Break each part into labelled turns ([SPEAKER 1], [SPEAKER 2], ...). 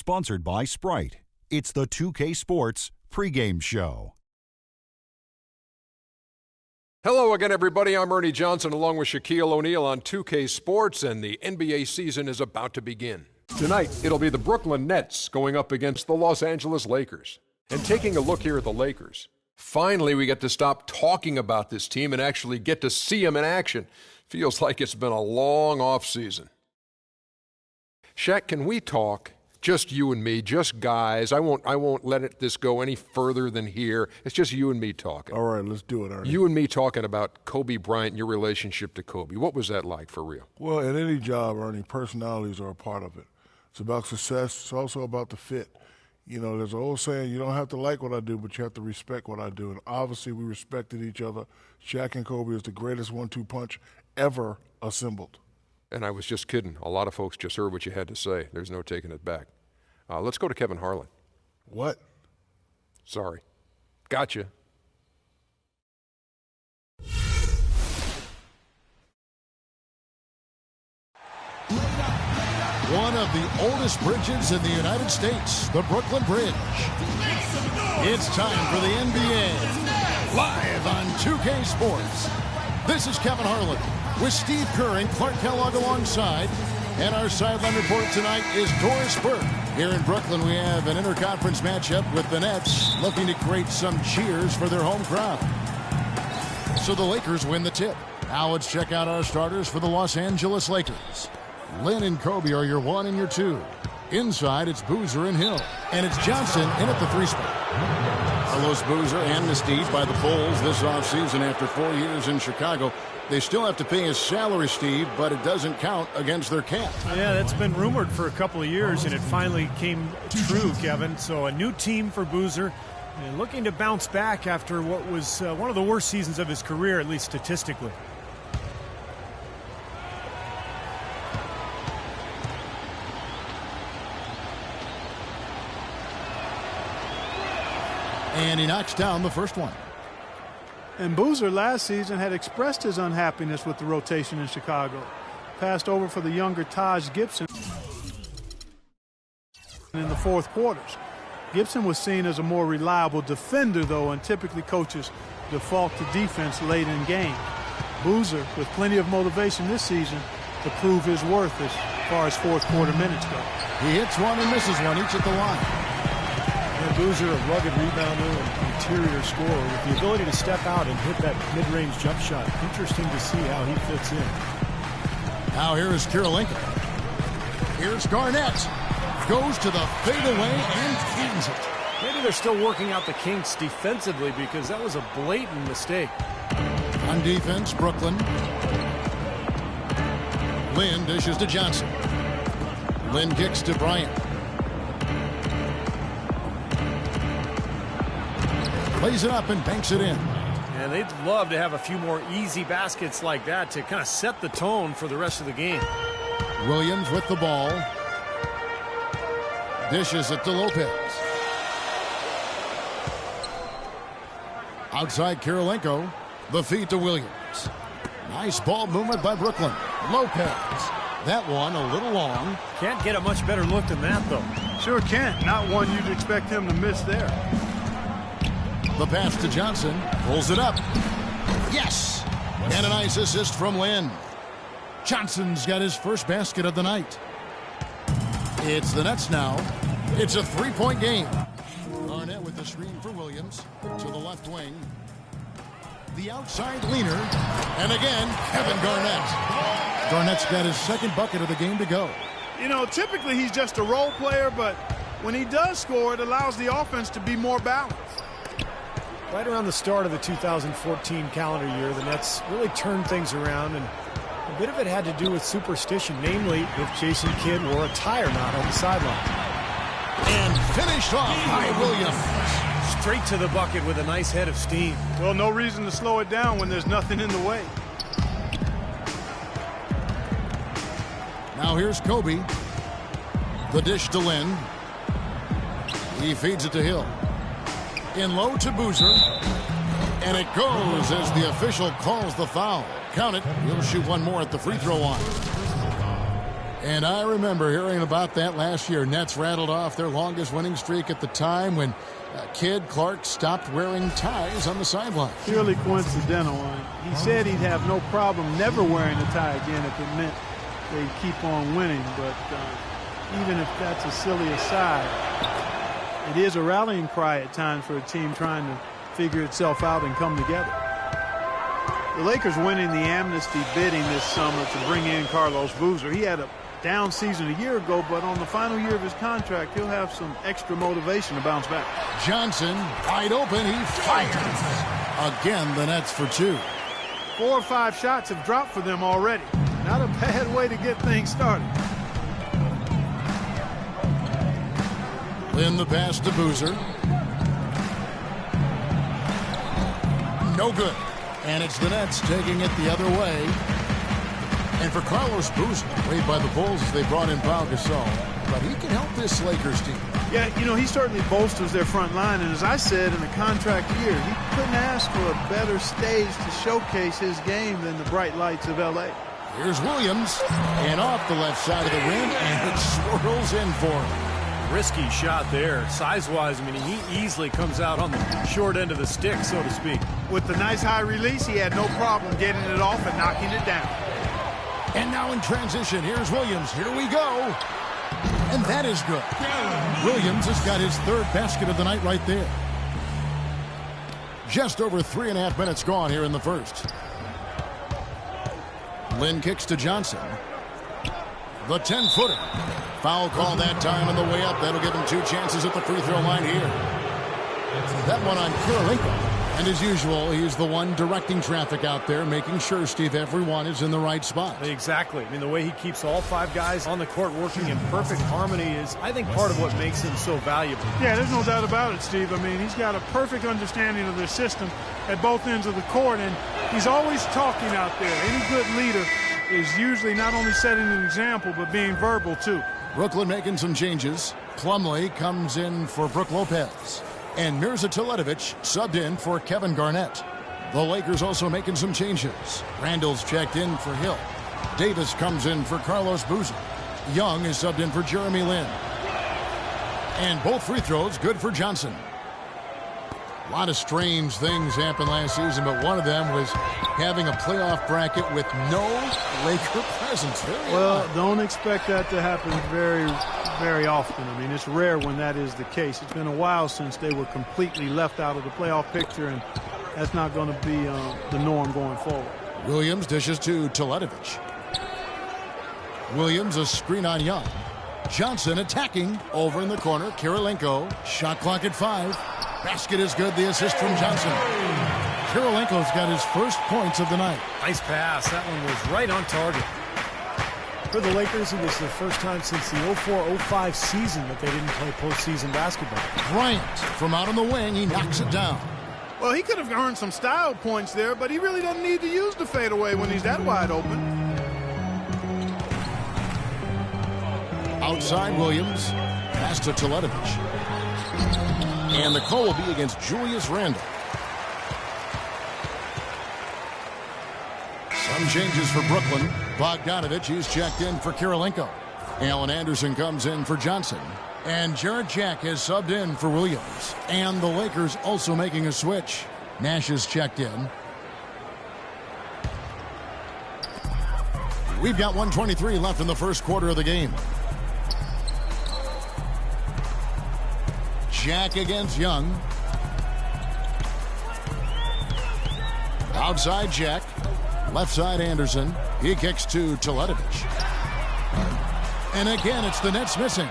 [SPEAKER 1] Sponsored by Sprite. It's the 2K Sports pregame show.
[SPEAKER 2] Hello again, everybody. I'm Ernie Johnson along with Shaquille O'Neal on 2K Sports, and the NBA season is about to begin. Tonight, it'll be the Brooklyn Nets going up against the Los Angeles Lakers. And taking a look here at the Lakers, finally we get to stop talking about this team and actually get to see them in action. Feels like it's been a long offseason. Shaq, can we talk? Just you and me, just guys. I won't let this go any further than here. It's just you and me talking.
[SPEAKER 3] All right, let's do it, Ernie.
[SPEAKER 2] You and me talking about Kobe Bryant and your relationship to Kobe. What was that like for real?
[SPEAKER 3] Well, at any job, Ernie, personalities are a part of it. It's about success. It's also about the fit. You know, there's an old saying, you don't have to like what I do, but you have to respect what I do. And obviously we respected each other. Shaq and Kobe is the greatest 1-2 punch ever assembled.
[SPEAKER 2] And I was just kidding. A lot of folks just heard what you had to say. There's no taking it back. Let's go to Kevin Harlan.
[SPEAKER 3] What?
[SPEAKER 2] Sorry. Gotcha.
[SPEAKER 4] One of the oldest bridges in the United States, the Brooklyn Bridge. It's time for the NBA, live on 2K Sports. This is Kevin Harlan with Steve Kerr and Clark Kellogg alongside. And our sideline reporter tonight is Doris Burke. Here in Brooklyn, we have an interconference matchup with the Nets looking to create some cheers for their home crowd. So the Lakers win the tip. Now let's check out our starters for the Los Angeles Lakers. Lynn and Kobe are your 1 and your 2. Inside, it's Boozer and Hill. And it's Johnson in at the 3 spot. Carlos Boozer amnestied by the Bulls this offseason after 4 years in Chicago. They still have to pay his salary, Steve, but it doesn't count against their cap.
[SPEAKER 5] Yeah, that's been rumored for a couple of years, and it finally came true, Kevin. So a new team for Boozer, and looking to bounce back after what was one of the worst seasons of his career, at least statistically.
[SPEAKER 4] And he knocks down the first one.
[SPEAKER 6] And Boozer last season had expressed his unhappiness with the rotation in Chicago. Passed over for the younger Taj Gibson in the fourth quarters. Gibson was seen as a more reliable defender, though, and typically coaches default to defense late in game. Boozer with plenty of motivation this season to prove his worth as far as fourth quarter minutes go.
[SPEAKER 4] He hits one and misses one, each at the line.
[SPEAKER 5] And Boozer, a rugged rebounder and interior scorer with the ability to step out and hit that mid-range jump shot. Interesting to see how he fits in.
[SPEAKER 4] Now here is Kirilenko. Here's Garnett. Goes to the fadeaway and cleans it.
[SPEAKER 5] Maybe they're still working out the kinks defensively because that was a blatant mistake.
[SPEAKER 4] On defense, Brooklyn. Lynn dishes to Johnson. Lynn kicks to Bryant. Plays it up and banks it in.
[SPEAKER 5] And they'd love to have a few more easy baskets like that to kind of set the tone for the rest of the game.
[SPEAKER 4] Williams with the ball. Dishes it to Lopez. Outside Kirilenko. The feed to Williams. Nice ball movement by Brooklyn. Lopez. That one a little long.
[SPEAKER 5] Can't get a much better look than that, though.
[SPEAKER 6] Sure can't. Not one you'd expect him to miss there.
[SPEAKER 4] The pass to Johnson. Pulls it up. Yes! And a nice assist from Lynn. Johnson's got his first basket of the night. It's the Nets now. It's a three-point game. Garnett with the screen for Williams. To the left wing. The outside leaner. And again, Kevin Garnett. Garnett's got his second bucket of the game to go.
[SPEAKER 6] You know, typically he's just a role player, but when he does score, it allows the offense to be more balanced.
[SPEAKER 5] Right around the start of the 2014 calendar year, the Nets really turned things around, and a bit of it had to do with superstition, namely if Jason Kidd wore a tie or not on the sideline.
[SPEAKER 4] And finished off by Williams.
[SPEAKER 5] Straight to the bucket with a nice head of steam.
[SPEAKER 6] Well, no reason to slow it down when there's nothing in the way.
[SPEAKER 4] Now here's Kobe. The dish to Lynn. He feeds it to Hill. In low to Boozer. And it goes as the official calls the foul. Count it. He'll shoot one more at the free throw line. And I remember hearing about that last year. Nets rattled off their longest winning streak at the time when Kid Clark stopped wearing ties on the sideline.
[SPEAKER 6] Purely coincidental. He said he'd have no problem never wearing a tie again if it meant they'd keep on winning. But even if that's a silly aside, it is a rallying cry at times for a team trying to figure itself out and come together. The Lakers winning the amnesty bidding this summer to bring in Carlos Boozer. He had a down season a year ago, but on the final year of his contract, he'll have some extra motivation to bounce back.
[SPEAKER 4] Johnson, wide open, he fires. Again, the Nets for 2.
[SPEAKER 6] 4 or 5 shots have dropped for them already. Not a bad way to get things started.
[SPEAKER 4] Then the pass to Boozer. No good. And it's the Nets taking it the other way. And for Carlos Boozer, played by the Bulls as they brought in Pau Gasol, but he can help this Lakers team.
[SPEAKER 6] Yeah, you know, he certainly bolsters their front line. And as I said, in a contract year, he couldn't ask for a better stage to showcase his game than the bright lights of L.A.
[SPEAKER 4] Here's Williams, and off the left side of the rim, and it swirls in for him.
[SPEAKER 5] Risky shot there. Size-wise, I mean, he easily comes out on the short end of the stick, so to speak.
[SPEAKER 6] With the nice high release, he had no problem getting it off and knocking it down.
[SPEAKER 4] And now in transition, here's Williams. Here we go. And that is good. Williams has got his 3rd basket of the night right there. Just over 3.5 minutes gone here in the first. Lynn kicks to Johnson. The 10-footer. Foul call that time on the way up. That'll give him 2 chances at the free throw line here. That one on Kirilenko. And as usual, he's the one directing traffic out there, making sure, Steve, everyone is in the right spot.
[SPEAKER 5] Exactly. I mean, the way he keeps all 5 guys on the court working in perfect harmony is, I think, part of what makes him so valuable.
[SPEAKER 6] Yeah, there's no doubt about it, Steve. I mean, he's got a perfect understanding of their system at both ends of the court, and he's always talking out there. Any good leader is usually not only setting an example, but being verbal, too.
[SPEAKER 4] Brooklyn making some changes. Plumlee comes in for Brook Lopez. And Mirza Teletovic subbed in for Kevin Garnett. The Lakers also making some changes. Randall's checked in for Hill. Davis comes in for Carlos Boozer. Young is subbed in for Jeremy Lin. And both free throws good for Johnson. A lot of strange things happened last season, but one of them was having a playoff bracket with no Laker presence.
[SPEAKER 6] Well, don't expect that to happen very often. I mean, it's rare when that is the case. It's been a while since they were completely left out of the playoff picture, and that's not going to be the norm going forward.
[SPEAKER 4] Williams dishes to Teletovic. Williams a screen on Young. Johnson attacking over in the corner. Kirilenko, shot clock at 5. Basket is good. The assist from Johnson. Kirilenko's got his first points of the night.
[SPEAKER 5] Nice pass. That one was right on target.
[SPEAKER 7] For the Lakers, it was the first time since the 04-05 season that they didn't play postseason basketball.
[SPEAKER 4] Bryant from out on the wing, he knocks it down.
[SPEAKER 6] Well, he could have earned some style points there, but he really doesn't need to use the fadeaway when he's that wide open.
[SPEAKER 4] Outside Williams, pass to Teletovic. And the call will be against Julius Randle. Some changes for Brooklyn. Bogdanovic, he's checked in for Kirilenko. Allen Anderson comes in for Johnson. And Jarrett Jack has subbed in for Williams. And the Lakers also making a switch. Nash is checked in. We've got 1:23 left in the first quarter of the game. Jack against Young. Outside Jack. Left side Anderson. He kicks to Teletovic. And again, it's the Nets missing.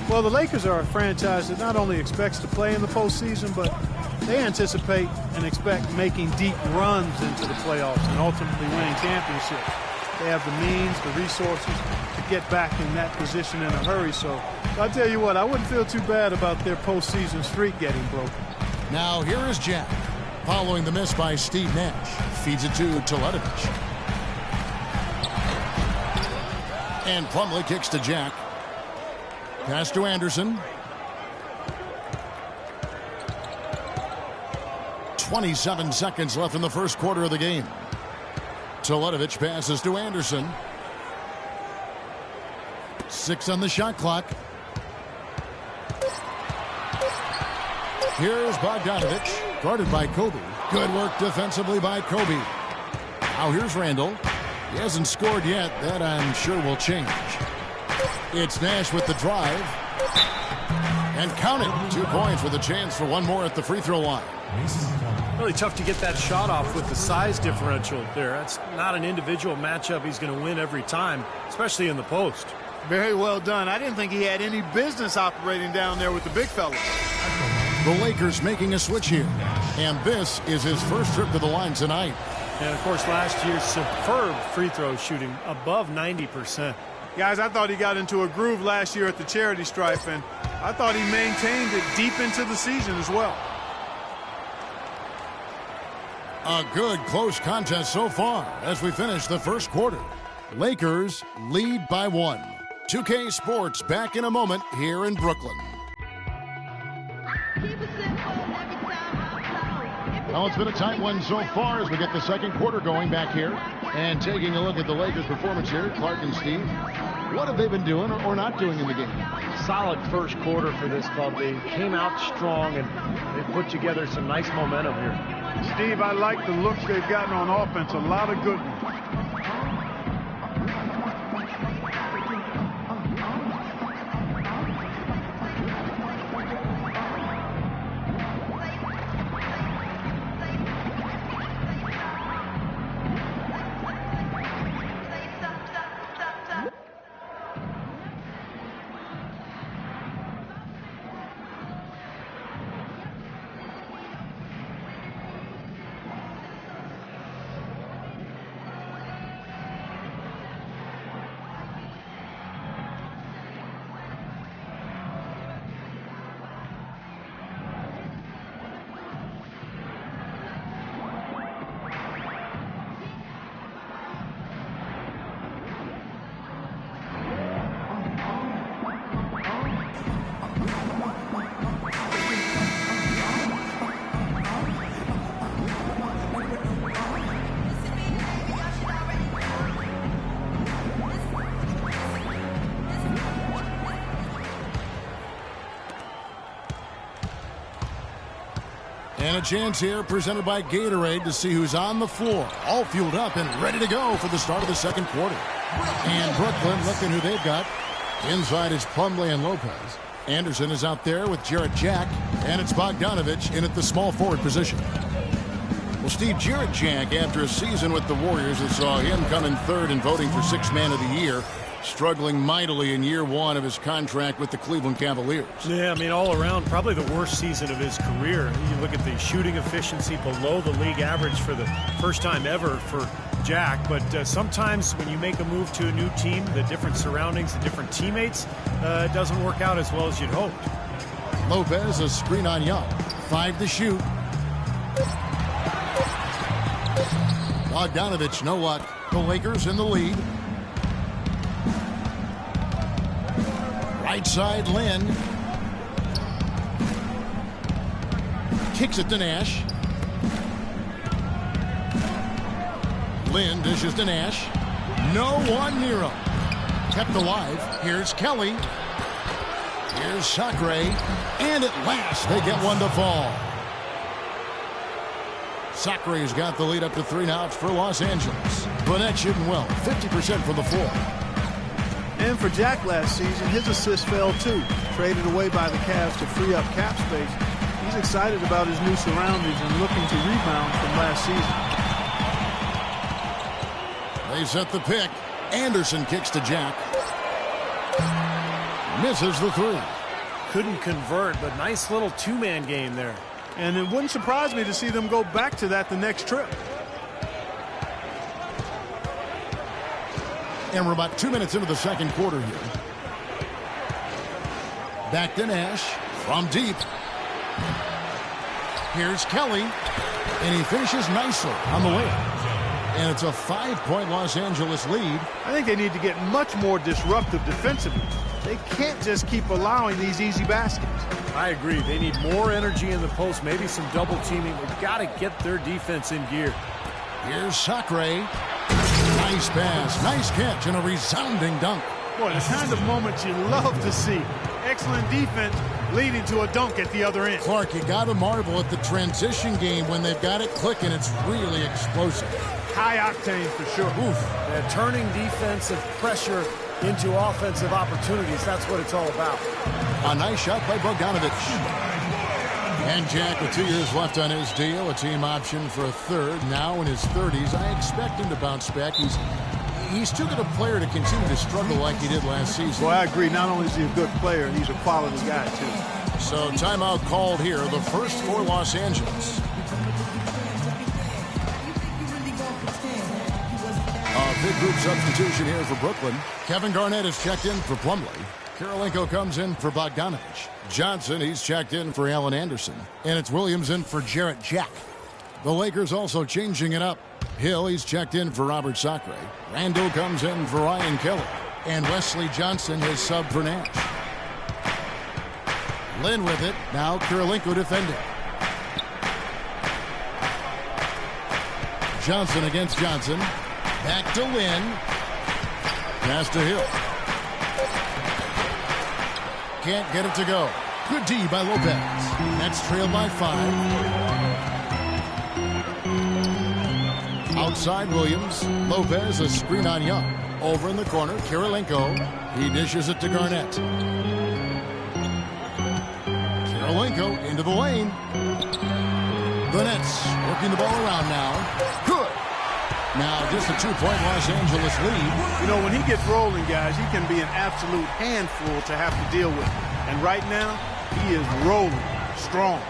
[SPEAKER 6] Well, the Lakers are a franchise that not only expects to play in the postseason, but they anticipate and expect making deep runs into the playoffs and ultimately winning championships. They have the means, the resources to get back in that position in a hurry. So I'll tell you what, I wouldn't feel too bad about their postseason streak getting broken.
[SPEAKER 4] Now here is Jack. Following the miss by Steve Nash. Feeds it to Teletovic. And Plumlee kicks to Jack. Pass to Anderson. 27 seconds left in the first quarter of the game. Teletovic passes to Anderson. 6 on the shot clock. Here's Bogdanovich, guarded by Kobe. Good work defensively by Kobe. Now here's Randall. He hasn't scored yet. That I'm sure will change. It's Nash with the drive. And count it. 2 points with a chance for one more at the free throw line.
[SPEAKER 5] Really tough to get that shot off with the size differential there. That's not an individual matchup he's going to win every time, especially in the post.
[SPEAKER 6] Very well done. I didn't think he had any business operating down there with the big fella.
[SPEAKER 4] The Lakers making a switch here. And this is his first trip to the line tonight.
[SPEAKER 5] And, of course, last year's superb free throw shooting above 90%.
[SPEAKER 6] Guys, I thought he got into a groove last year at the charity stripe, and I thought he maintained it deep into the season as well.
[SPEAKER 4] A good close contest so far as we finish the first quarter. Lakers lead by 1. 2K Sports back in a moment here in Brooklyn. Well, it's been a tight one so far as we get the second quarter going back here. And taking a look at the Lakers' performance here, Clark and Steve, what have they been doing or not doing in the game?
[SPEAKER 5] Solid first quarter for this club. They came out strong, and they put together some nice momentum here.
[SPEAKER 6] Steve, I like the looks they've gotten on offense. A lot of good ones.
[SPEAKER 4] And a chance here presented by Gatorade to see who's on the floor. All fueled up and ready to go for the start of the second quarter. And Brooklyn looking who they've got. Inside is Plumlee and Lopez. Anderson is out there with Jarrett Jack. And it's Bogdanovich in at the small forward position. Well, Steve, Jarrett Jack, after a season with the Warriors that saw him come in third in voting for Sixth Man of the Year, struggling mightily in year one of his contract with the Cleveland Cavaliers.
[SPEAKER 5] Yeah, I mean, all around, probably the worst season of his career. You look at the shooting efficiency below the league average for the first time ever for Jack. But sometimes when you make a move to a new team, the different surroundings, the different teammates, it doesn't work out as well as you'd hoped.
[SPEAKER 4] Lopez, a screen on Young. 5 to shoot. Bogdanovich, no luck. The Lakers in the lead. Right side, Lynn. Kicks it to Nash. Lynn dishes to Nash. No one near him. Kept alive. Here's Kelly. Here's Sacre. And at last, they get one to fall. Sacre's got the lead up to 3 now. It's for Los Angeles. Burnett shooting well. 50% from the floor.
[SPEAKER 6] And for Jack last season, his assist fell too. Traded away by the Cavs to free up cap space. He's excited about his new surroundings and looking to rebound from last season.
[SPEAKER 4] They set the pick. Anderson kicks to Jack. Misses the 3.
[SPEAKER 5] Couldn't convert, but nice little two-man game there.
[SPEAKER 6] And it wouldn't surprise me to see them go back to that the next trip.
[SPEAKER 4] And we're about 2 minutes into the second quarter here. Back to Nash from deep. Here's Kelly. And he finishes nicely on the layup. And it's a 5-point Los Angeles lead.
[SPEAKER 6] I think they need to get much more disruptive defensively. They can't just keep allowing these easy baskets.
[SPEAKER 5] I agree. They need more energy in the post, maybe some double teaming. They've got to get their defense in gear.
[SPEAKER 4] Here's Sacre. Nice pass, nice catch, and a resounding dunk.
[SPEAKER 6] Boy, the kind of moments you love to see. Excellent defense leading to a dunk at the other end.
[SPEAKER 4] Clark, you got to marvel at the transition game when they've got it clicking. It's really explosive.
[SPEAKER 6] High octane for sure.
[SPEAKER 5] Oof. Turning defensive pressure into offensive opportunities. That's what it's all about.
[SPEAKER 4] A nice shot by Bogdanovich. And Jack, with 2 years left on his deal, a team option for a third. Now in his 30s, I expect him to bounce back. He's too good a player to continue to struggle like he did last season.
[SPEAKER 6] Well, I agree. Not only is he a good player, he's a quality guy, too.
[SPEAKER 4] So timeout called here, the first for Los Angeles. A big group substitution here for Brooklyn. Kevin Garnett is checked in for Plumlee. Kirilenko comes in for Bogdanovich. Johnson, he's checked in for Allen Anderson. And it's Williams in for Jarrett Jack. The Lakers also changing it up. Hill, he's checked in for Robert Sacre. Randall comes in for Ryan Kelly. And Wesley Johnson has subbed for Nash. Lynn with it. Now Kirilenko defending. Johnson against Johnson. Back to Lynn. Pass to Hill. Can't get it to go. Good D by Lopez. Nets trailed by 5. Outside Williams. Lopez, a screen on Young. Over in the corner, Kirilenko. He dishes it to Garnett. Kirilenko into the lane. The Nets working the ball around now. Good. Now just a 2-point Los Angeles lead.
[SPEAKER 6] You know, when he gets rolling, guys, he can be an absolute handful to have to deal with. And right now, he is rolling strong.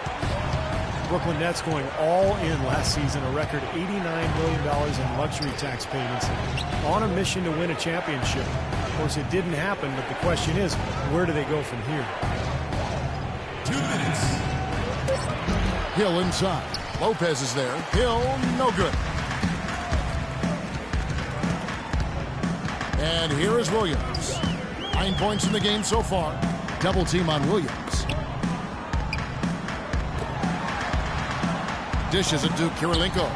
[SPEAKER 5] Brooklyn Nets going all in last season, a record $89 million in luxury tax payments, on a mission to win a championship. Of course, it didn't happen, but the question is, where do they go from here?
[SPEAKER 4] 2 minutes. Hill inside. Lopez is there. Hill, no good. And here is Williams. 9 points in the game so far. Double team on Williams. Dishes it to Kirilenko.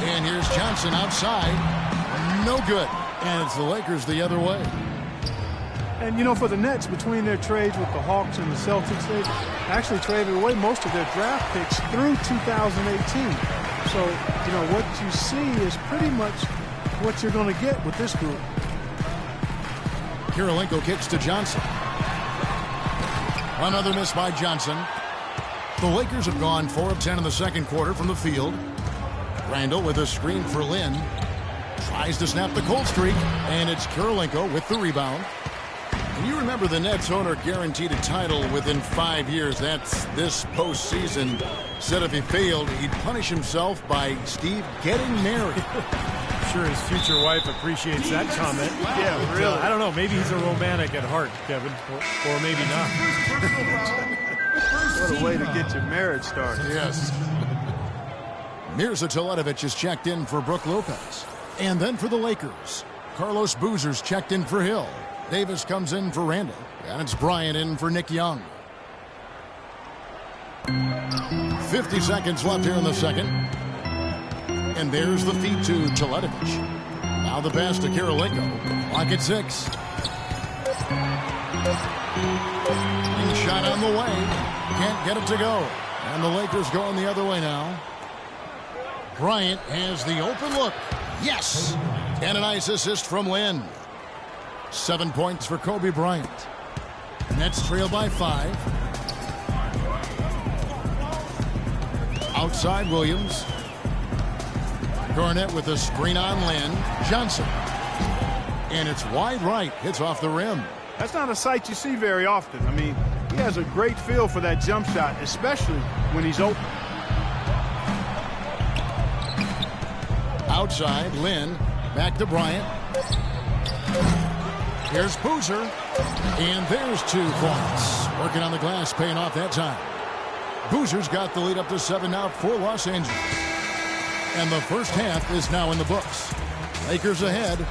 [SPEAKER 4] And here's Johnson outside. No good. And it's the Lakers the other way.
[SPEAKER 6] And, you know, for the Nets, between their trades with the Hawks and the Celtics, they've actually traded away most of their draft picks through 2018. So, you know, what you see is pretty much what you're going to get with this group.
[SPEAKER 4] Kirilenko kicks to Johnson. Another miss by Johnson. The Lakers have gone 4 of 10 in the second quarter from the field. Randall with a screen for Lynn. Tries to snap the cold streak, and it's Kirilenko with the rebound. And you remember the Nets owner guaranteed a title within 5 years. That's this postseason. Said if he failed, he'd punish himself by, Steve, getting married.
[SPEAKER 5] I'm sure his future wife appreciates that comment.
[SPEAKER 6] Yeah, really.
[SPEAKER 5] I don't know. Maybe he's a romantic at heart, Kevin, or maybe not.
[SPEAKER 6] What a way to get your marriage started.
[SPEAKER 4] Yes. Mirza Teletovic is checked in for Brook Lopez. And then for the Lakers, Carlos Boozer's checked in for Hill. Davis comes in for Randall. And it's Bryant in for Nick Young. 50 seconds left here in the second. And there's the feed to Teletovic. Now the pass to Kirilenko. Clock at 6. And shot on the way. Can't get it to go. And the Lakers going the other way now. Bryant has the open look. Yes! And a nice assist from Lynn. 7 points for Kobe Bryant. Nets trail by 5. Outside Williams. Garnett with a screen on Lynn. Johnson. And it's wide right. Hits off the rim.
[SPEAKER 6] That's not a sight you see very often. I mean, he has a great feel for that jump shot, especially when he's open.
[SPEAKER 4] Outside, Lynn. Back to Bryant. Here's Boozer. And there's 2 points. Working on the glass, paying off that time. Boozer's got the lead up to 7 now for Los Angeles. And the first half is now in the books. Lakers ahead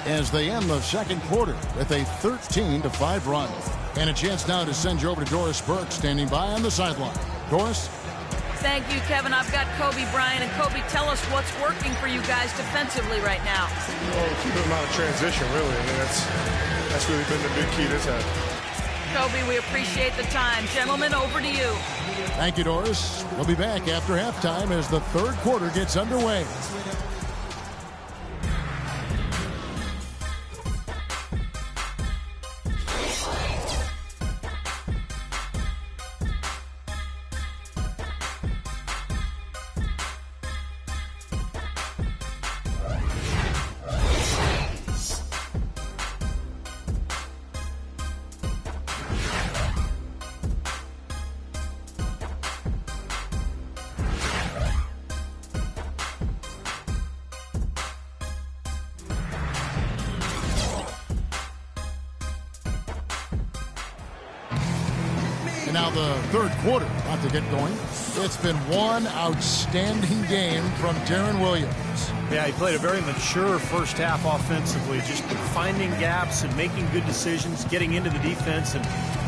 [SPEAKER 4] as they end the second quarter with a 13-5 run. And a chance now to send you over to Doris Burke, standing by on the sideline. Doris?
[SPEAKER 8] Thank you, Kevin. I've got Kobe Bryant. And Kobe, tell us what's working for you guys defensively right now.
[SPEAKER 9] Well, keeping them out of transition, really. I mean, that's really been the big key this half.
[SPEAKER 8] Kobe, we appreciate the time. Gentlemen, over to you.
[SPEAKER 4] Thank you, Doris. We'll be back after halftime as the third quarter gets underway. And now the third quarter about to get going. It's been one outstanding game from Deron Williams.
[SPEAKER 5] Yeah, he played a very mature first half offensively, just finding gaps and making good decisions, getting into the defense and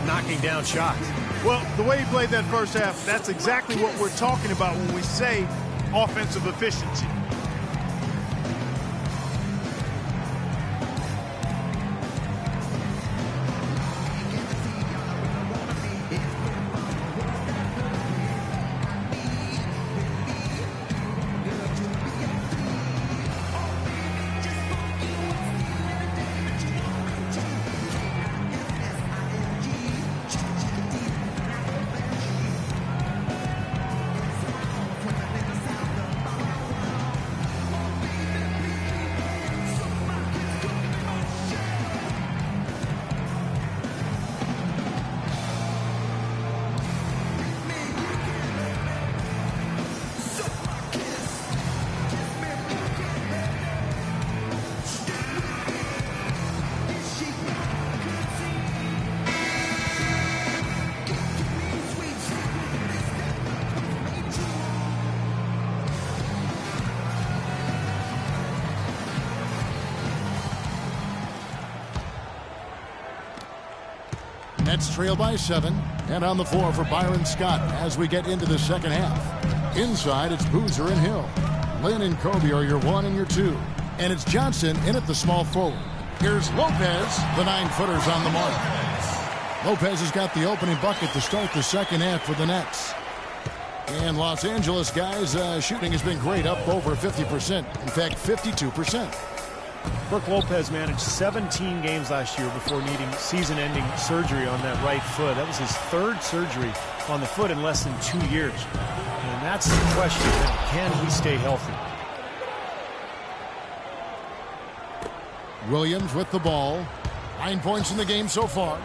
[SPEAKER 5] knocking down shots.
[SPEAKER 6] Well, the way he played that first half, that's exactly what we're talking about when we say offensive efficiency.
[SPEAKER 4] Nets trail by 7, and on the floor for Byron Scott as we get into the second half. Inside, it's Boozer and Hill. Lynn and Kobe are your 1 and your 2. And it's Johnson in at the small forward. Here's Lopez, the 9-footers on the mark. Lopez has got the opening bucket to start the second half for the Nets. And Los Angeles guys, shooting has been great, up over 50%. In fact, 52%.
[SPEAKER 5] Brook Lopez managed 17 games last year before needing season-ending surgery on that right foot. That was his third surgery on the foot in less than 2 years. And that's the question, can he stay healthy?
[SPEAKER 4] Williams with the ball. 9 points in the game so far.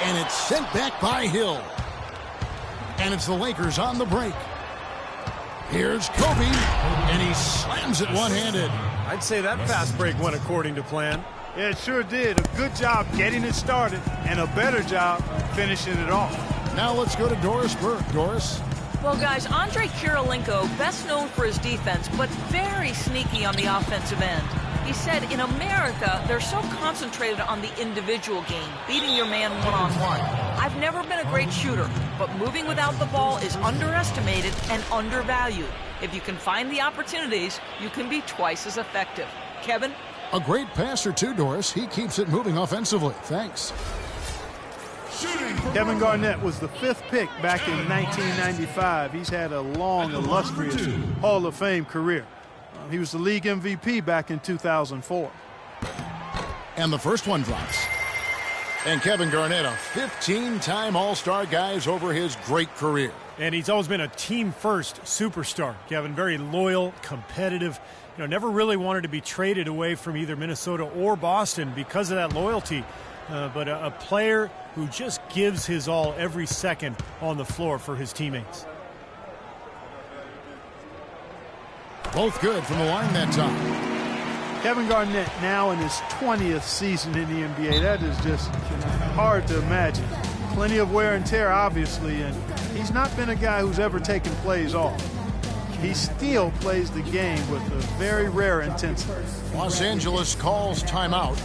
[SPEAKER 4] And it's sent back by Hill. And it's the Lakers on the break. Here's Kobe, and he slams it one-handed.
[SPEAKER 5] I'd say that fast break went according to plan.
[SPEAKER 6] Yeah, it sure did. A good job getting it started, and a better job finishing it off.
[SPEAKER 4] Now let's go to Doris Burke. Doris?
[SPEAKER 8] Well, guys, Andre Kirilenko, best known for his defense, but very sneaky on the offensive end. He said, in America, they're so concentrated on the individual game, beating your man one-on-one. I've never been a great shooter, but moving without the ball is underestimated and undervalued. If you can find the opportunities, you can be twice as effective. Kevin?
[SPEAKER 4] A great passer, too, Doris. He keeps it moving offensively. Thanks.
[SPEAKER 6] Kevin Garnett was the 5th pick back in 1995. He's had a long, illustrious Hall of Fame career. He was the league MVP back in 2004.
[SPEAKER 4] And the first one drops. And Kevin Garnett, a 15-time All-Star, guys, over his great career.
[SPEAKER 5] And he's always been a team-first superstar. Kevin, very loyal, competitive. You know, never really wanted to be traded away from either Minnesota or Boston because of that loyalty. But a player who just gives his all every second on the floor for his teammates.
[SPEAKER 4] Both good from the line that time.
[SPEAKER 6] Kevin Garnett now in his 20th season in the NBA. That is just hard to imagine. Plenty of wear and tear, obviously, and he's not been a guy who's ever taken plays off. He still plays the game with a very rare intensity.
[SPEAKER 4] Los Angeles calls timeout.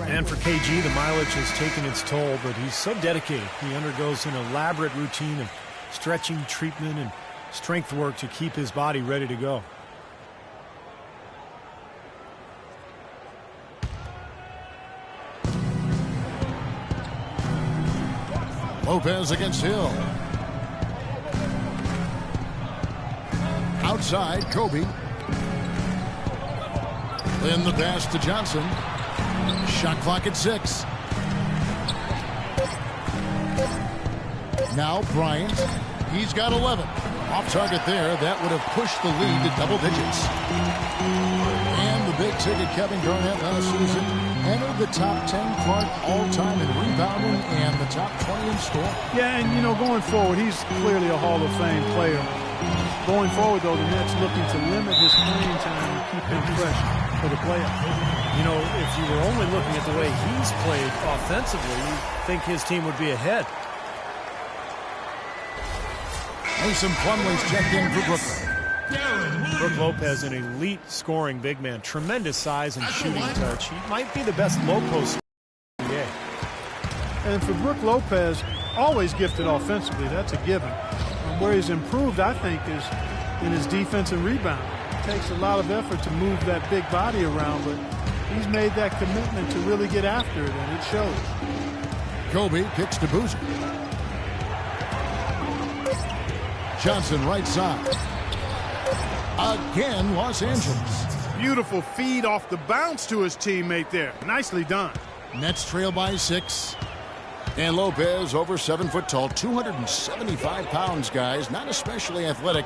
[SPEAKER 5] And for KG, the mileage has taken its toll, but he's so dedicated. He undergoes an elaborate routine of stretching, treatment, and strength work to keep his body ready to go.
[SPEAKER 4] Lopez against Hill. Outside, Kobe. Then the pass to Johnson. Shot clock at 6. Now Bryant. He's got 11. Off target there. That would have pushed the lead to double digits. And the big ticket Kevin Garnett last season entered the top 10 Clark all-time in rebounding and the top 20 in scoring.
[SPEAKER 6] Yeah, and you know, going forward, he's clearly a Hall of Fame player. Going forward, though, the Nets looking to limit his playing time and keep him fresh for the playoffs.
[SPEAKER 5] You know, if you were only looking at the way he's played offensively, you'd think his team would be ahead.
[SPEAKER 4] Mason Plumlee's checked in for Brooklyn.
[SPEAKER 5] Brook Lopez, an elite scoring big man, tremendous size and shooting touch. He might be the best low post in the NBA.
[SPEAKER 6] And for Brook Lopez, always gifted offensively. That's a given. Where he's improved, I think, is in his defense and rebound. It takes a lot of effort to move that big body around, but he's made that commitment to really get after it, and it shows.
[SPEAKER 4] Kobe kicks to Boozer. Johnson right side. Again, Los Angeles.
[SPEAKER 6] Beautiful feed off the bounce to his teammate there. Nicely done.
[SPEAKER 4] Nets trail by 6. And Lopez, over 7 foot tall, 275 pounds, guys, not especially athletic.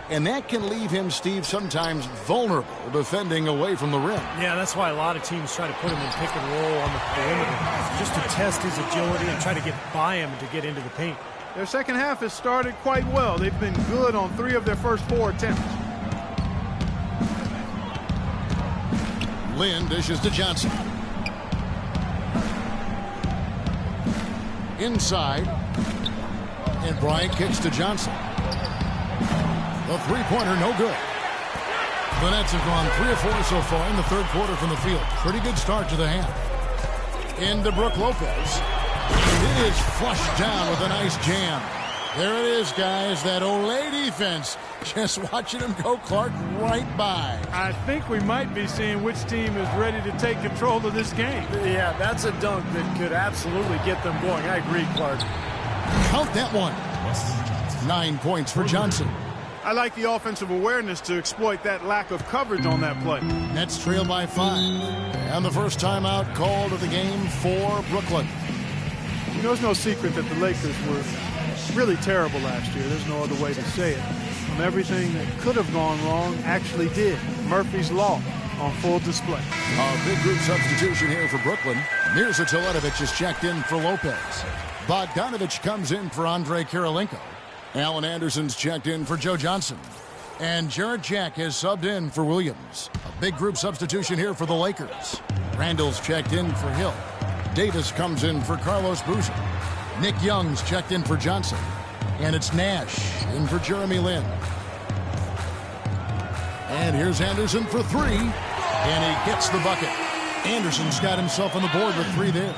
[SPEAKER 4] And that can leave him, Steve, sometimes vulnerable defending away from the rim.
[SPEAKER 5] Yeah, that's why a lot of teams try to put him in pick and roll on the perimeter, just to test his agility and try to get by him to get into the paint.
[SPEAKER 6] Their second half has started quite well. They've been good on 3 of their first 4 attempts.
[SPEAKER 4] Lynn dishes to Johnson. Inside. And Bryant kicks to Johnson. The three-pointer, no good. The Nets have gone 3 of 4 so far in the third quarter from the field. Pretty good start to the half. Into Brook Lopez. It is flushed down with a nice jam. There it is, guys. That Olay defense. Just watching him go, Clark, right by.
[SPEAKER 6] I think we might be seeing which team is ready to take control of this game.
[SPEAKER 5] Yeah, that's a dunk that could absolutely get them going. I agree, Clark.
[SPEAKER 4] Count that one. 9 points for Johnson.
[SPEAKER 6] I like the offensive awareness to exploit that lack of coverage on that play.
[SPEAKER 4] Nets trail by 5. And the first timeout called of the game for Brooklyn.
[SPEAKER 6] You know, it's no secret that the Lakers were really terrible last year. There's no other way to say it. Everything that could have gone wrong actually did. Murphy's Law on full display.
[SPEAKER 4] A big group substitution here for Brooklyn. Mirza Teletovic is checked in for Lopez. Bogdanovich comes in for Andre Kirilenko. Alan Anderson's checked in for Joe Johnson. And Jarrett Jack has subbed in for Williams. A big group substitution here for the Lakers. Randall's checked in for Hill. Davis comes in for Carlos Boozer. Nick Young's checked in for Johnson. And it's Nash in for Jeremy Lin. And here's Anderson for 3. And he gets the bucket. Anderson's got himself on the board with 3 there.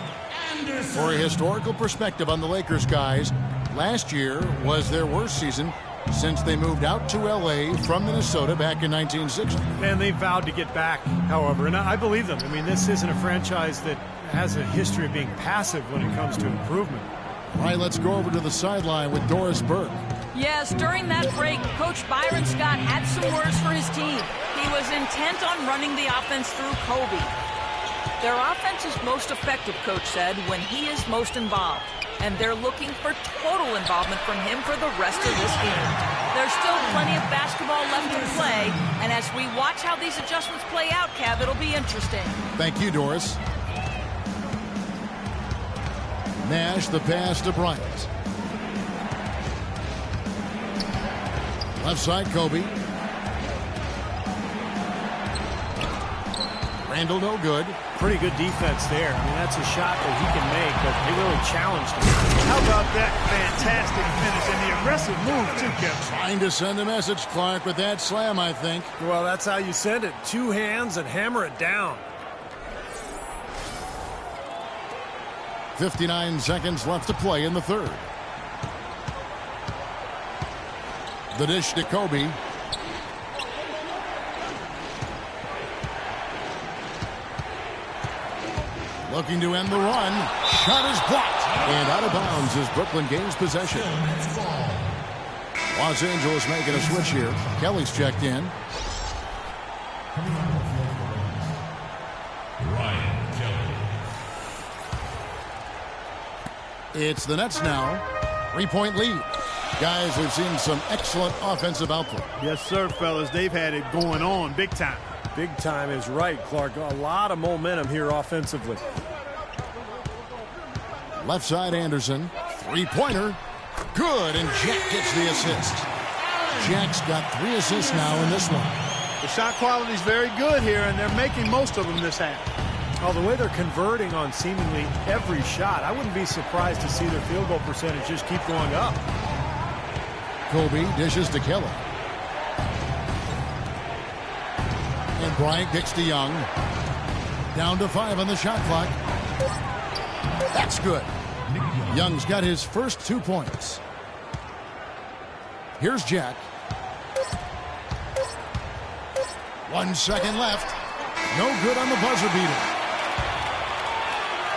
[SPEAKER 4] For a historical perspective on the Lakers, guys, last year was their worst season since they moved out to L.A. from Minnesota back in 1960.
[SPEAKER 5] And they vowed to get back, however, and I believe them. I mean, this isn't a franchise that has a history of being passive when it comes to improvement.
[SPEAKER 4] All right, let's go over to the sideline with Doris Burke.
[SPEAKER 8] Yes, during that break, Coach Byron Scott had some words for his team. He was intent on running the offense through Kobe. Their offense is most effective, Coach said, when he is most involved. And they're looking for total involvement from him for the rest of this game. There's still plenty of basketball left to play, and as we watch how these adjustments play out, Kev, it'll be interesting.
[SPEAKER 4] Thank you, Doris. Nash, the pass to Bryant. Left side, Kobe. Randall, no good.
[SPEAKER 5] Pretty good defense there. I mean, that's a shot that he can make, but they really challenged him.
[SPEAKER 6] How about that fantastic finish and the aggressive move, too, Kevin?
[SPEAKER 4] Trying to send a message, Clark, with that slam, I think.
[SPEAKER 5] Well, that's how you send it. 2 hands and hammer it down.
[SPEAKER 4] 59 seconds left to play in the third. The dish to Kobe. Looking to end the run. Shot is blocked. And out of bounds as Brooklyn gains possession. Los Angeles making a switch here. Kelly's checked in.
[SPEAKER 10] Ryan Kelly.
[SPEAKER 4] It's the Nets now. 3-point lead. Guys, we've seen some excellent offensive output.
[SPEAKER 6] Yes, sir, fellas. They've had it going on big time.
[SPEAKER 5] Big time is right, Clark. A lot of momentum here offensively.
[SPEAKER 4] Left side, Anderson. Three-pointer. Good, and Jack gets the assist. Jack's got 3 assists now in this one.
[SPEAKER 6] The shot quality is very good here, and they're making most of them this half.
[SPEAKER 5] Well, the way they're converting on seemingly every shot, I wouldn't be surprised to see their field goal percentage just keep going up.
[SPEAKER 4] Kobe dishes to Kelly. And Bryant kicks to Young. Down to 5 on the shot clock. That's good. Young's got his first 2 points. Here's Jack. 1 second left. No good on the buzzer beater.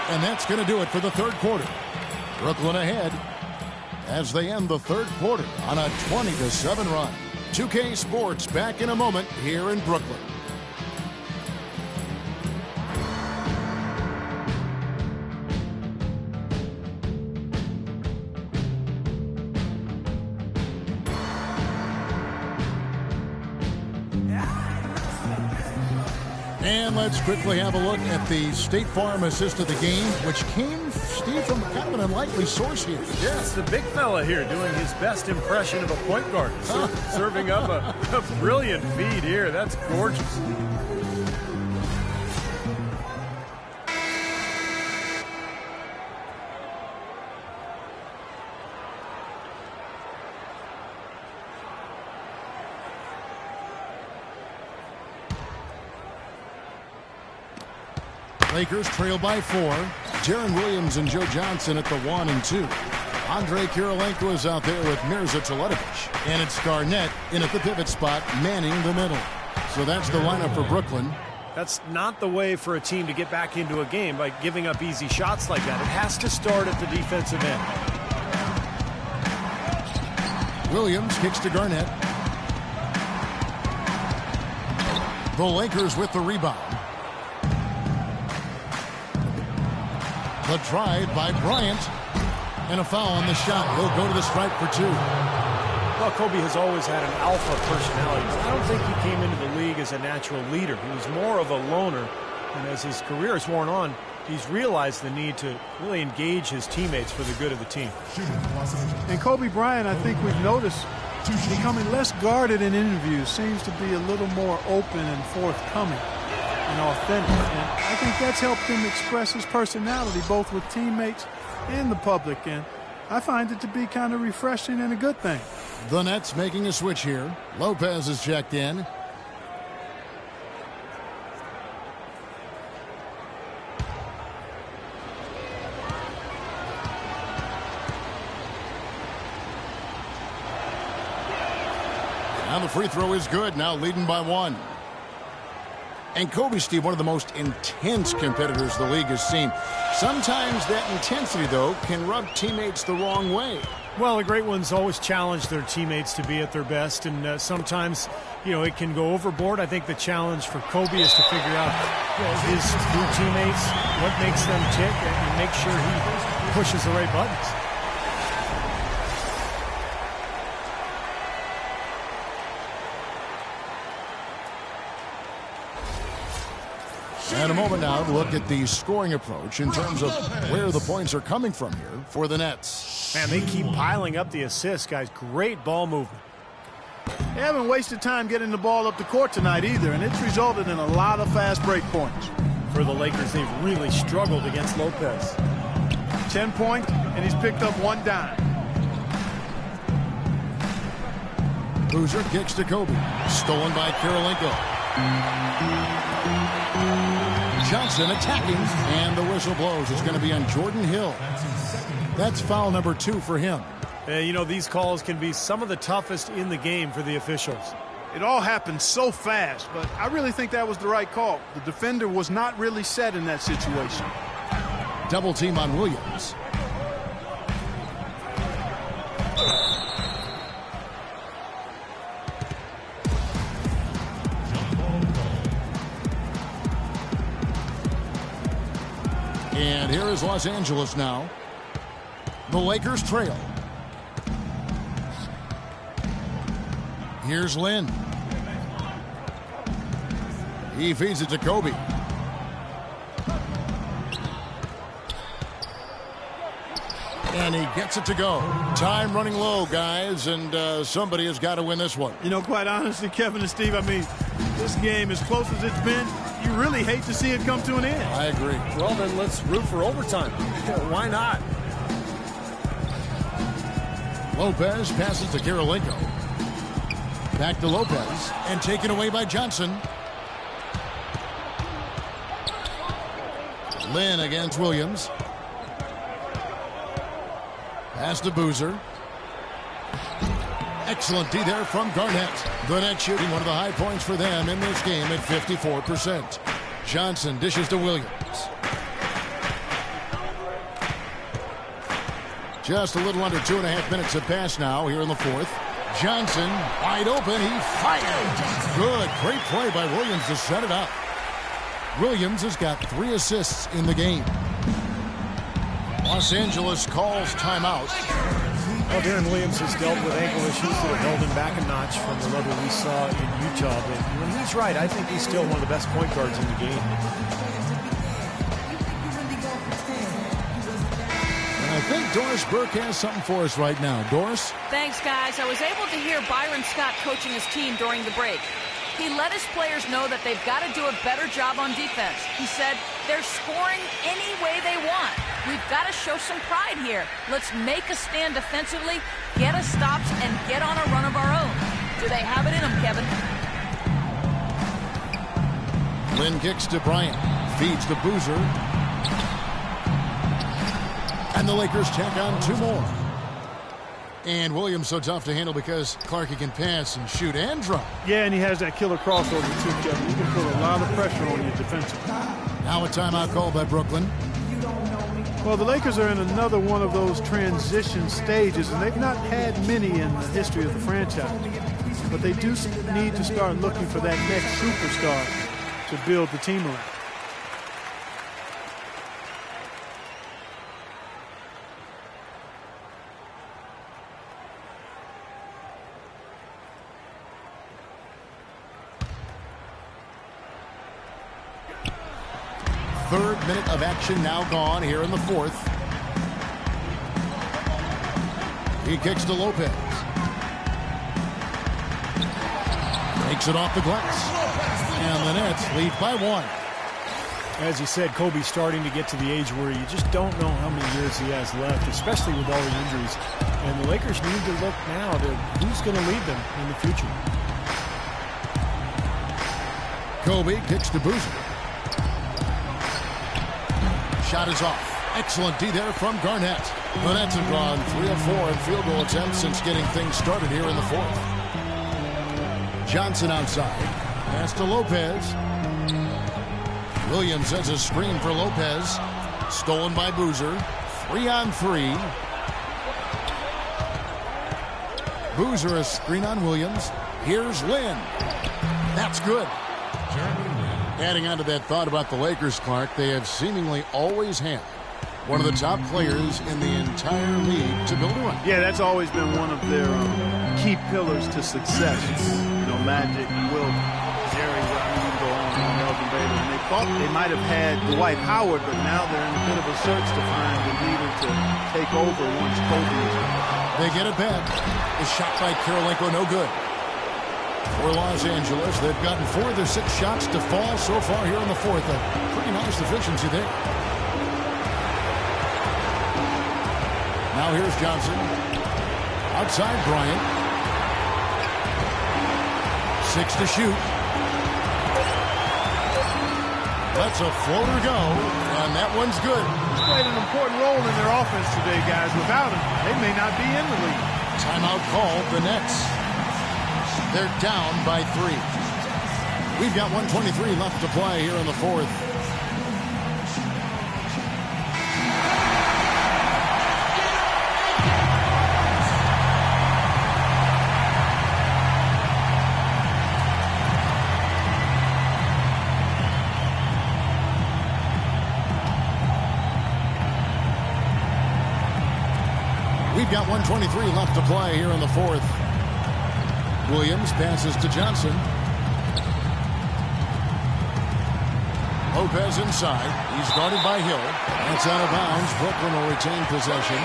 [SPEAKER 4] And that's going to do it for the third quarter. Brooklyn ahead as they end the third quarter on a 20-7 run. 2K Sports back in a moment here in Brooklyn. And let's quickly have a look at the State Farm assist of the game, which came, Steve, from kind of an unlikely source here.
[SPEAKER 5] Yes, the big fella here doing his best impression of a point guard. Serving up a brilliant feed here. That's gorgeous.
[SPEAKER 4] Lakers trail by 4. Jaren Williams and Joe Johnson at the 1 and 2. Andre Kirilenko is out there with Mirza Teletovic. And it's Garnett in at the pivot spot, manning the middle. So that's the lineup for Brooklyn.
[SPEAKER 5] That's not the way for a team to get back into a game by giving up easy shots like that. It has to start at the defensive end.
[SPEAKER 4] Williams kicks to Garnett. The Lakers with the rebound. The drive by Bryant. And a foul on the shot. He'll go to the stripe for 2.
[SPEAKER 5] Well, Kobe has always had an alpha personality. I don't think he came into the league as a natural leader. He was more of a loner. And as his career has worn on, he's realized the need to really engage his teammates for the good of the team.
[SPEAKER 6] And Kobe Bryant, I think we've noticed, becoming less guarded in interviews, seems to be a little more open and forthcoming and authentic. And I think that's helped him express his personality both with teammates and the public. And I find it to be kind of refreshing and a good thing.
[SPEAKER 4] The Nets making a switch here. Lopez is checked in. Now the free throw is good. Now leading by 1. And Kobe, Steve, one of the most intense competitors the league has seen. Sometimes that intensity, though, can rub teammates the wrong way.
[SPEAKER 5] Well, the great ones always challenge their teammates to be at their best, and sometimes, it can go overboard. I think the challenge for Kobe is to figure out his new teammates, what makes them tick, and make sure he pushes the right buttons.
[SPEAKER 4] And a moment now to look at the scoring approach in terms of where the points are coming from here for the Nets.
[SPEAKER 5] Man, they keep piling up the assists, guys. Great ball movement.
[SPEAKER 6] They haven't wasted time getting the ball up the court tonight either, and it's resulted in a lot of fast break points.
[SPEAKER 5] For the Lakers, they've really struggled against Lopez.
[SPEAKER 6] 10 points, and he's picked up 1 dime.
[SPEAKER 4] Boozer kicks to Kobe. Stolen by Kirilenko. Johnson attacking, and the whistle blows. It's going to be on Jordan Hill. That's foul number 2 for him.
[SPEAKER 5] You know, these calls can be some of the toughest in the game for the officials.
[SPEAKER 6] It all happened so fast, but I really think that was the right call. The defender was not really set in that situation.
[SPEAKER 4] Double team on Williams. And here is Los Angeles now. The Lakers trail. Here's Lynn. He feeds it to Kobe. And he gets it to go. Time running low, guys, and somebody has got to win this one.
[SPEAKER 6] You know, quite honestly, Kevin and Steve, I mean, this game, as close as it's been, you really hate to see it come to an end.
[SPEAKER 4] I agree.
[SPEAKER 5] Well, then let's root for overtime. Why not?
[SPEAKER 4] Lopez passes to Kirilenko. Back to Lopez, and taken away by Johnson. Lynn against Williams. Pass to Boozer. Excellent D there from Garnett. The net shooting one of the high points for them in this game at 54%. Johnson dishes to Williams. Just a little under 2.5 minutes have passed now here in the fourth. Johnson wide open. He fired. Good. Great play by Williams to set it up. Williams has got 3 assists in the game. Los Angeles calls timeout.
[SPEAKER 5] Well, Darren Williams has dealt with ankle issues that have held him back a notch from the level we saw in Utah. But when he's right, I think he's still one of the best point guards in the game.
[SPEAKER 4] And I think Doris Burke has something for us right now. Doris?
[SPEAKER 8] Thanks, guys. I was able to hear Byron Scott coaching his team during the break. He let his players know that they've got to do a better job on defense. He said, they're scoring any way they want. We've got to show some pride here. Let's make a stand defensively, get us stops, and get on a run of our own. Do they have it in them, Kevin?
[SPEAKER 4] Lynn kicks to Bryant. Feeds to Boozer. And the Lakers tack on 2 more. And Williams so tough to handle because Clarkie can pass and shoot and drop.
[SPEAKER 6] Yeah, and he has that killer crossover too, Kevin. He can put a lot of pressure on you defensively.
[SPEAKER 4] Now a timeout called by Brooklyn.
[SPEAKER 6] Well, the Lakers are in another one of those transition stages, and they've not had many in the history of the franchise. But they do need to start looking for that next superstar to build the team around.
[SPEAKER 4] Third minute of action now gone here in the fourth. He kicks to Lopez. Takes it off the glass. And the Nets lead by 1.
[SPEAKER 5] As you said, Kobe's starting to get to the age where you just don't know how many years he has left, especially with all the injuries. And the Lakers need to look now to who's going to lead them in the future.
[SPEAKER 4] Kobe kicks to Boozer. Shot is off. Excellent D there from Garnett. The Nets have gone 3 of 4 in field goal attempts since getting things started here in the fourth. Johnson outside. Pass to Lopez. Williams sends a screen for Lopez. Stolen by Boozer. 3-on-3. Boozer a screen on Williams. Here's Lynn. That's good. Adding on to that thought about the Lakers, Clark, they have seemingly always had one of the top players in the entire league to build around.
[SPEAKER 6] Yeah, that's always been one of their key pillars to success. You know, Magic, Wilt, Jerry, you can go on, Elgin Baylor. And they thought they might have had Dwight Howard, but now they're in a bit of a search to find the leader to take over once Kobe is gone.
[SPEAKER 4] They get it back. The shot by Kirilenko, no good. For Los Angeles, they've gotten 4 of their 6 shots to fall so far here in the fourth. A pretty nice efficiency there. Now here's Johnson. Outside Bryant. 6 to shoot. Lets a floater go, and that one's good.
[SPEAKER 6] He's played an important role in their offense today, guys. Without him, they may not be in the league.
[SPEAKER 4] Timeout called, the Nets. They're down by 3. We've got 1:23 left to play here in the fourth. We've got 1:23 left to play here in the fourth. Williams passes to Johnson. Lopez inside. He's guarded by Hill. That's out of bounds. Brooklyn will retain possession.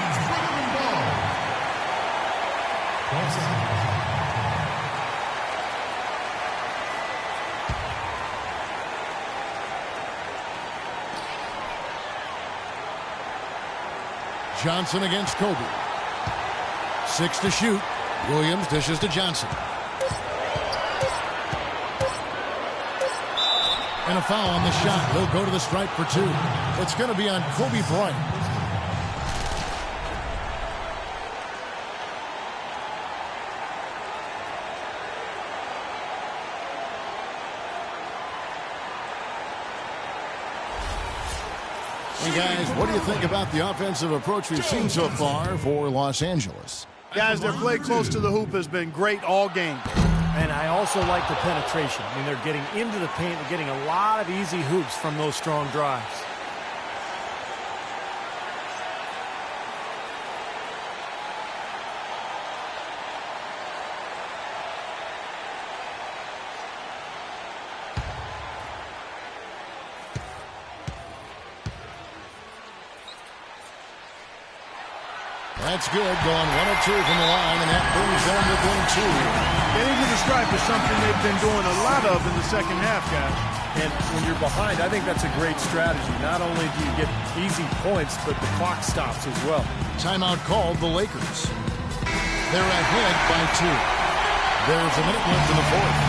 [SPEAKER 4] Johnson against Kobe. 6 to shoot. Williams dishes to Johnson. And a foul on the shot. He'll go to the stripe for 2. It's going to be on Kobe Bryant. Hey guys, what do you think about the offensive approach we've seen so far for Los Angeles?
[SPEAKER 6] Guys, their play close to the hoop has been great all game.
[SPEAKER 5] And I also like the penetration. I mean, they're getting into the paint. They're getting a lot of easy hoops from those strong drives.
[SPEAKER 4] That's good, going 1 of 2 from the line, and that brings them within 2.
[SPEAKER 6] Getting to the stripe is something they've been doing a lot of in the second half, guys.
[SPEAKER 5] And when you're behind, I think that's a great strategy. Not only do you get easy points, but the clock stops as well.
[SPEAKER 4] Timeout called, the Lakers. They're ahead by 2. There's a minute left in the fourth.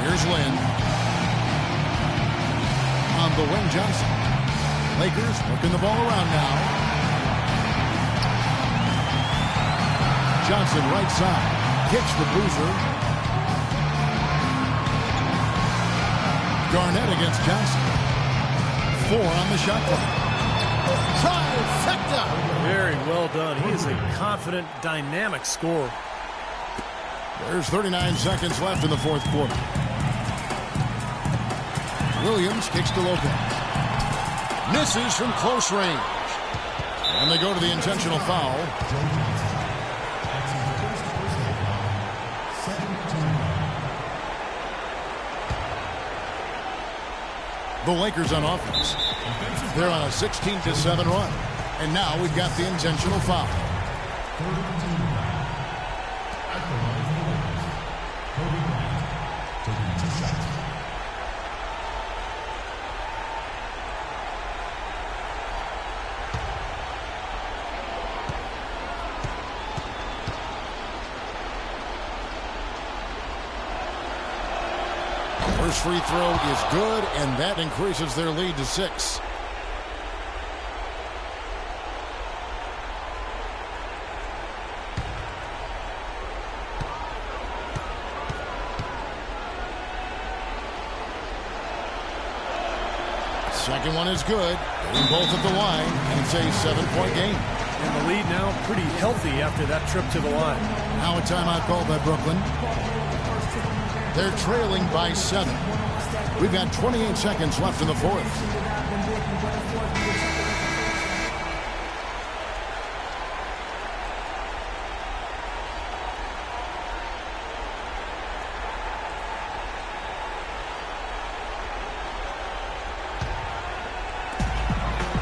[SPEAKER 4] Here's Lynn. On the wing, Johnson. Lakers working the ball around now. Johnson right side. Kicks the Boozer. Garnett against Johnson. 4 on the shot clock. Trifecta.
[SPEAKER 5] Very well done. He is a confident, dynamic scorer.
[SPEAKER 4] There's 39 seconds left in the fourth quarter. Williams kicks to Lopez. Misses from close range. And they go to the intentional foul. The Lakers on offense. They're on a 16-7 run. And now we've got the intentional foul. First free throw is good, and that increases their lead to 6. Second one is good. Getting both at the line, and it's a 7-point game.
[SPEAKER 5] And the lead now pretty healthy after that trip to the line.
[SPEAKER 4] Now a timeout called by Brooklyn. They're trailing by 7. We've got 28 seconds left in the fourth.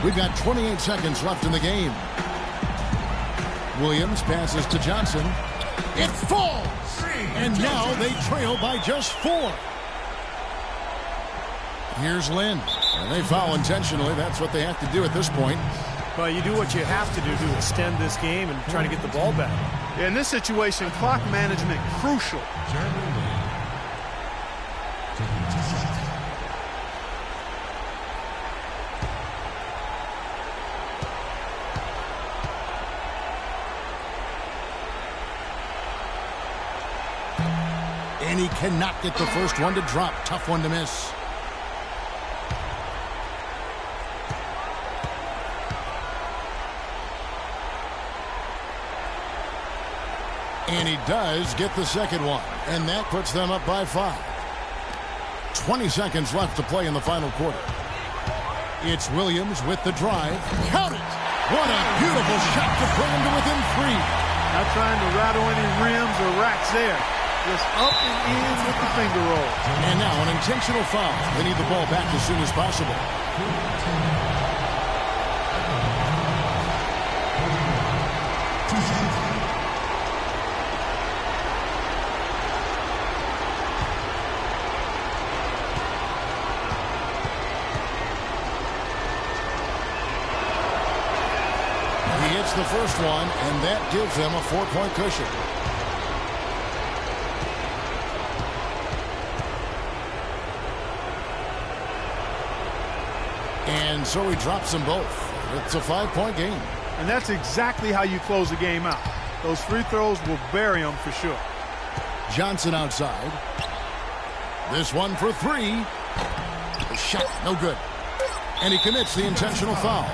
[SPEAKER 4] We've got 28 seconds left in the game. Williams passes to Johnson. It falls! And now they trail by just 4. Here's Lynn. And they foul intentionally. That's what they have to do at this point.
[SPEAKER 5] Well, you do what you have to do to extend this game and try to get the ball back.
[SPEAKER 6] In this situation, clock management crucial.
[SPEAKER 4] And he cannot get the first one to drop. Tough one to miss. And he does get the second one. And that puts them up by 5. 20 seconds left to play in the final quarter. It's Williams with the drive. Count it! What a beautiful shot to bring him to within 3.
[SPEAKER 6] Not trying to rattle any rims or racks there. Just up and in with the finger roll.
[SPEAKER 4] And now an intentional foul. They need the ball back as soon as possible. He hits the first one, and that gives them a 4-point cushion. And so he drops them both. It's a 5-point game.
[SPEAKER 6] And that's exactly how you close the game out. Those free throws will bury them for sure.
[SPEAKER 4] Johnson outside. This one for 3. The shot, no good. And he commits the intentional foul.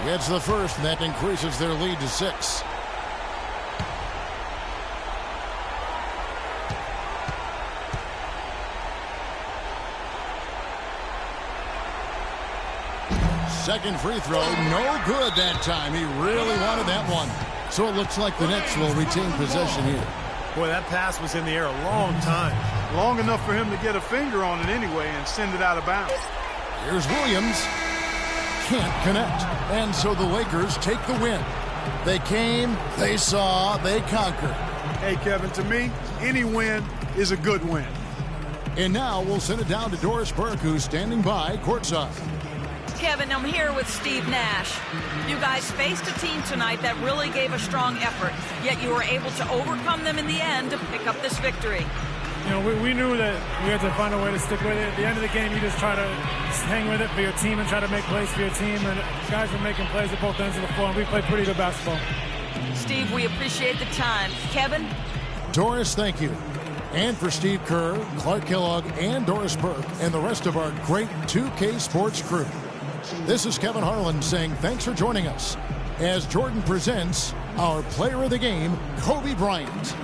[SPEAKER 4] Gets the first, and that increases their lead to 6. Second free throw, no good that time. He really wanted that one. So it looks like the Nets will retain possession here.
[SPEAKER 5] Boy, that pass was in the air a long time.
[SPEAKER 6] Long enough for him to get a finger on it anyway and send it out of bounds.
[SPEAKER 4] Here's Williams. Can't connect. And so the Lakers take the win. They came, they saw, they conquered.
[SPEAKER 6] Hey, Kevin, to me, any win is a good win.
[SPEAKER 4] And now we'll send it down to Doris Burke, who's standing by courtside.
[SPEAKER 8] Kevin, I'm here with Steve Nash. You guys faced a team tonight that really gave a strong effort, yet you were able to overcome them in the end to pick up this victory.
[SPEAKER 10] You know, we knew that we had to find a way to stick with it. At the end of the game, you just try to hang with it for your team and try to make plays for your team. And guys are making plays at both ends of the floor, and we played pretty good basketball.
[SPEAKER 8] Steve, we appreciate the time. Kevin?
[SPEAKER 4] Doris, thank you. And for Steve Kerr, Clark Kellogg, and Doris Burke, and the rest of our great 2K Sports crew. This is Kevin Harlan saying thanks for joining us as Jordan presents our player of the game, Kobe Bryant.